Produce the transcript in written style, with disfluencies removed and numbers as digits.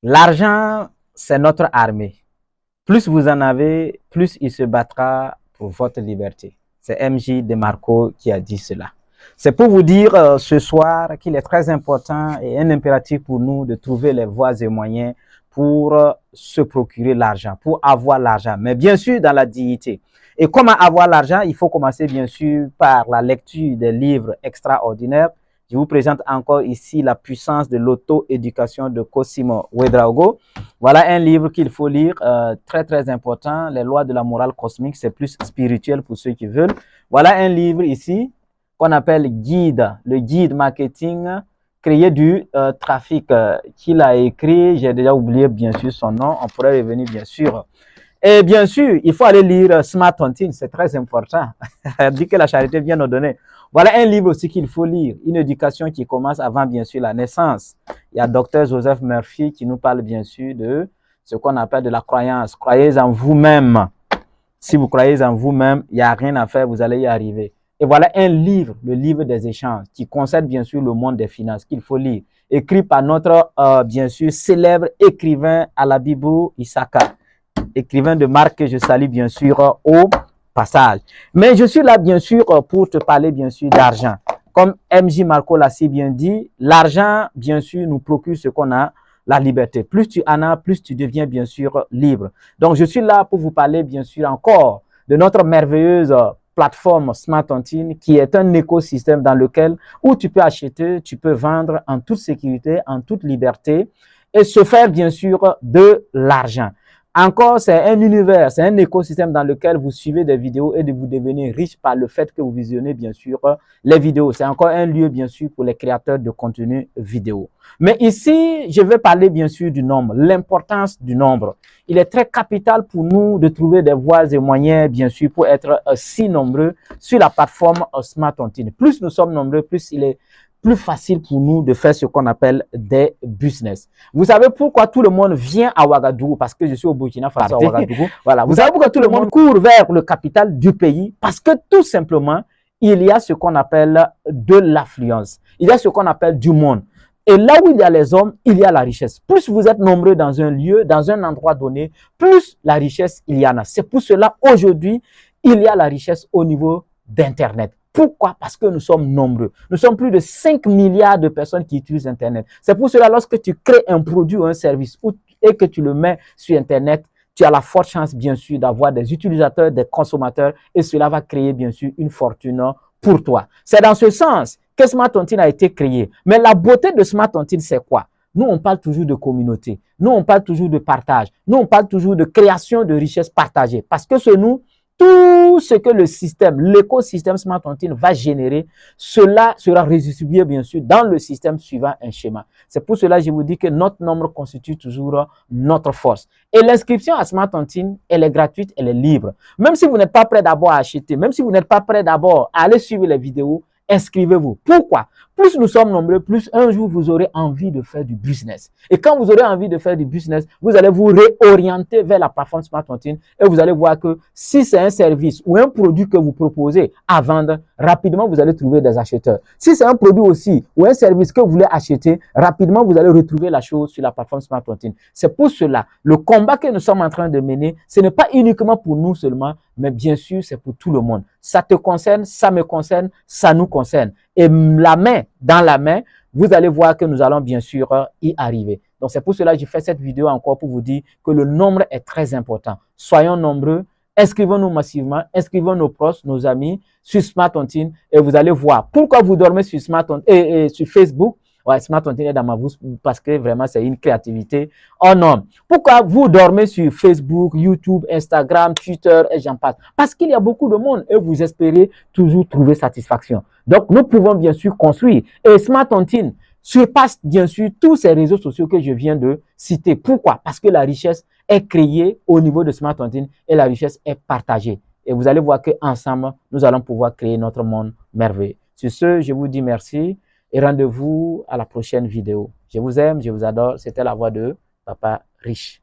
L'argent, c'est notre armée. Plus vous en avez, plus il se battra pour votre liberté. C'est MJ DeMarco qui a dit cela. C'est pour vous dire ce soir qu'il est très important et un impératif pour nous de trouver les voies et moyens pour se procurer l'argent, pour avoir l'argent, mais bien sûr dans la dignité. Et comment avoir l'argent? Il faut commencer bien sûr par la lecture des livres extraordinaires. Je vous présente encore ici La puissance de l'auto-éducation de Cosimo Ouedraogo. Voilà un livre qu'il faut lire, très très important, Les lois de la morale cosmique, c'est plus spirituel pour ceux qui veulent. Voilà un livre ici qu'on appelle Guide, le guide marketing, créé du trafic qu'il a écrit. J'ai déjà oublié bien sûr son nom, on pourrait revenir bien sûr. Et bien sûr, il faut aller lire Smart Hunting, c'est très important. Dit que la charité vient nous donner. Voilà un livre aussi qu'il faut lire, une éducation qui commence avant bien sûr la naissance. Il y a Dr Joseph Murphy qui nous parle bien sûr de ce qu'on appelle de la croyance. Croyez en vous-même. Si vous croyez en vous-même, il n'y a rien à faire, vous allez y arriver. Et voilà un livre, le livre des échanges, qui concerne bien sûr le monde des finances, qu'il faut lire. Écrit par notre, bien sûr, célèbre écrivain Alabibu Isaka, écrivain de marque que je salue bien sûr au passage. Mais je suis là bien sûr pour te parler bien sûr d'argent. Comme MJ Marco l'a si bien dit, l'argent bien sûr nous procure ce qu'on a, la liberté. Plus tu en as, plus tu deviens bien sûr libre. Donc je suis là pour vous parler bien sûr encore de notre merveilleuse plateforme Smart Hunting qui est un écosystème dans lequel où tu peux acheter, tu peux vendre en toute sécurité, en toute liberté et se faire bien sûr de l'argent. Encore, c'est un univers, c'est un écosystème dans lequel vous suivez des vidéos et vous devenez riche par le fait que vous visionnez bien sûr les vidéos. C'est encore un lieu bien sûr pour les créateurs de contenu vidéo. Mais ici, je vais parler bien sûr du nombre, l'importance du nombre. Il est très capital pour nous de trouver des voies et moyens bien sûr pour être si nombreux sur la plateforme Smart Hunting. Plus nous sommes nombreux, plus il est plus facile pour nous de faire ce qu'on appelle des business. Vous savez pourquoi tout le monde vient à Ouagadougou? Parce que je suis au Burkina Faso, à Ouagadougou. Voilà. Vous savez pourquoi tout le monde court vers le capital du pays? Parce que tout simplement, il y a ce qu'on appelle de l'affluence. Il y a ce qu'on appelle du monde. Et là où il y a les hommes, il y a la richesse. Plus vous êtes nombreux dans un lieu, dans un endroit donné, plus la richesse, il y en a. C'est pour cela, aujourd'hui, il y a la richesse au niveau d'Internet. Pourquoi? Parce que nous sommes nombreux. Nous sommes plus de 5 milliards de personnes qui utilisent Internet. C'est pour cela, lorsque tu crées un produit ou un service et que tu le mets sur Internet, tu as la forte chance, bien sûr, d'avoir des utilisateurs, des consommateurs, et cela va créer, bien sûr, une fortune pour toi. C'est dans ce sens que Smart Hunting a été créé. Mais la beauté de Smart Hunting, c'est quoi? Nous, on parle toujours de communauté. Nous, on parle toujours de partage. Nous, on parle toujours de création de richesses partagées. Parce que c'est nous, tout ce que le système, l'écosystème Smart Hunting va générer, cela sera redistribué bien sûr dans le système suivant un schéma. C'est pour cela que je vous dis que notre nombre constitue toujours notre force. Et l'inscription à Smart Hunting, elle est gratuite, elle est libre. Même si vous n'êtes pas prêt d'abord à acheter, même si vous n'êtes pas prêt d'abord à aller suivre les vidéos, inscrivez-vous. Pourquoi? Plus nous sommes nombreux, plus un jour vous aurez envie de faire du business. Et quand vous aurez envie de faire du business, vous allez vous réorienter vers la plateforme Smart Hunting et vous allez voir que si c'est un service ou un produit que vous proposez à vendre, rapidement vous allez trouver des acheteurs. Si c'est un produit aussi ou un service que vous voulez acheter, rapidement vous allez retrouver la chose sur la plateforme Smart Hunting. C'est pour cela, le combat que nous sommes en train de mener, ce n'est pas uniquement pour nous seulement, mais bien sûr, c'est pour tout le monde. Ça te concerne, ça me concerne, ça nous concerne. Et la main dans la main, vous allez voir que nous allons bien sûr y arriver. Donc, c'est pour cela que j'ai fait cette vidéo encore pour vous dire que le nombre est très important. Soyons nombreux, inscrivons-nous massivement, inscrivons nos proches, nos amis sur Smart Hunting et vous allez voir pourquoi vous dormez sur Smart Hunting et sur Facebook. Ouais, Smart Hunting est dans ma bouche parce que vraiment, c'est une créativité en homme. Pourquoi vous dormez sur Facebook, YouTube, Instagram, Twitter et j'en passe? Parce qu'il y a beaucoup de monde et vous espérez toujours trouver satisfaction. Donc, nous pouvons bien sûr construire. Et Smart Hunting surpasse bien sûr tous ces réseaux sociaux que je viens de citer. Pourquoi? Parce que la richesse est créée au niveau de Smart Hunting et la richesse est partagée. Et vous allez voir qu'ensemble, nous allons pouvoir créer notre monde merveilleux. Sur ce, je vous dis merci. Et rendez-vous à la prochaine vidéo. Je vous aime, je vous adore. C'était la voix de Papa Riche.